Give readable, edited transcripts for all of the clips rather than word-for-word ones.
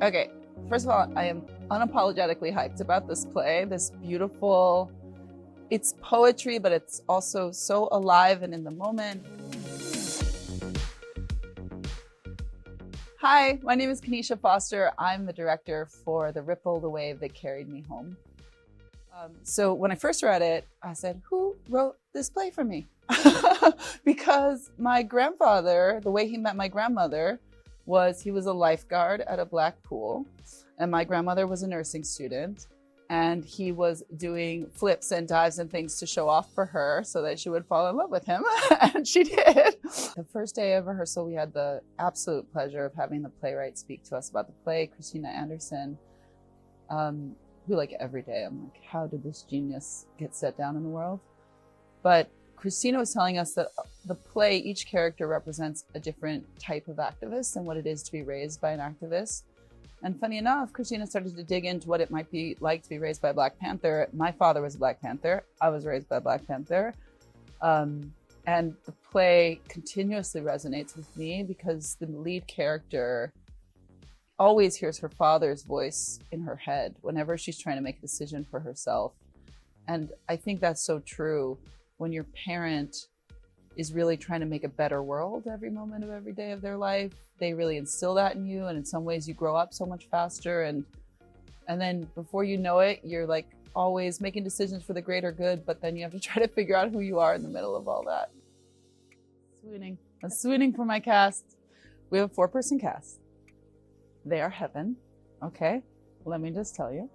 Okay, first of all, I am unapologetically hyped about this play, this beautiful, it's poetry, but it's also so alive and in the moment. Hi, my name is Khanisha Foster. I'm the director for The Ripple, the Wave That Carried Me Home. So when I first read it, I said, who wrote this play for me? Because my grandfather, the way he met my grandmother was he was a lifeguard at a black pool, and my grandmother was a nursing student, and he was doing flips and dives and things to show off for her so that she would fall in love with him. And she did. The first day of rehearsal, we had the absolute pleasure of having the playwright speak to us about the play, Christina Anderson, who, like, every day I'm like, how did this genius get set down in the world? But Christina was telling us that the play, each character represents a different type of activist and what it is to be raised by an activist. And funny enough, Christina started to dig into what it might be like to be raised by a Black Panther. My father was a Black Panther. I was raised by a Black Panther. And the play continuously resonates with me because the lead character always hears her father's voice in her head whenever she's trying to make a decision for herself. And I think that's so true. When your parent is really trying to make a better world every moment of every day of their life, they really instill that in you. And in some ways you grow up so much faster. And then before you know it, you're like always making decisions for the greater good, but then you have to try to figure out who you are in the middle of all that. Swooning. I'm swooning for my cast. We have a 4-person cast. They are heaven. Okay, let me just tell you.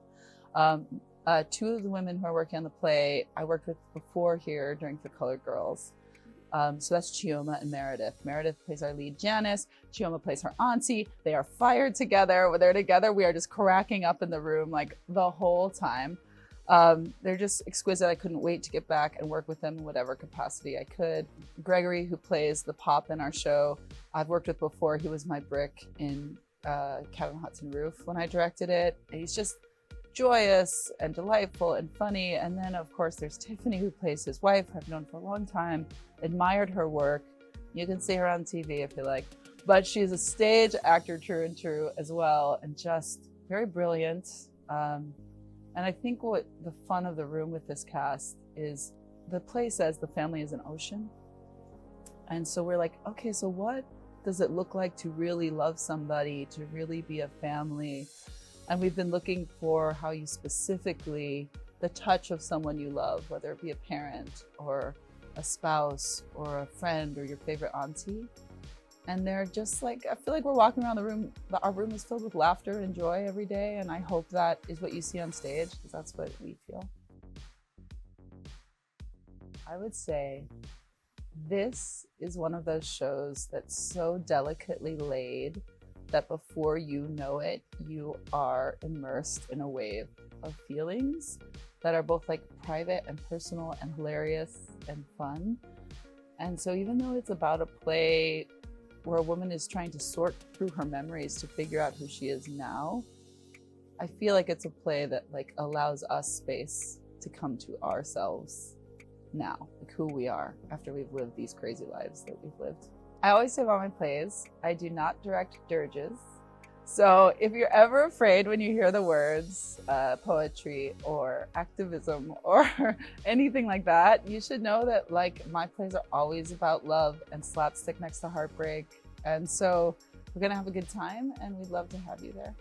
2 of the women who are working on the play I worked with before here during For Colored Girls. So that's Chioma and Meredith. Meredith plays our lead Janice. Chioma plays her auntie. They are fired together. When they're together, we are just cracking up in the room like the whole time. They're just exquisite. I couldn't wait to get back and work with them in whatever capacity I could. Gregory, who plays the pop in our show, I've worked with before. He was my brick in Cat on the Hudson Roof when I directed it. And he's just joyous and delightful and funny. And then of course there's Tiffany, who plays his wife, who I've known for a long time, admired her work. You can see her on TV if you like, but she's a stage actor true and true as well, and just very brilliant. And I think what the fun of the room with this cast is, the play says the family is an ocean. And so we're like, okay, so what does it look like to really love somebody, to really be a family? And we've been looking for how you specifically, the touch of someone you love, whether it be a parent or a spouse or a friend or your favorite auntie. And they're just like, I feel like we're walking around the room, our room is filled with laughter and joy every day. And I hope that is what you see on stage, because that's what we feel. I would say this is one of those shows that's so delicately laid that before you know it, you are immersed in a wave of feelings that are both like private and personal and hilarious and fun. And so even though it's about a play where a woman is trying to sort through her memories to figure out who she is now, I feel like it's a play that like allows us space to come to ourselves now, like who we are after we've lived these crazy lives that we've lived. I always say about my plays, I do not direct dirges. So if you're ever afraid when you hear the words poetry or activism or anything like that, you should know that like my plays are always about love and slapstick next to heartbreak. And so we're gonna have a good time and we'd love to have you there.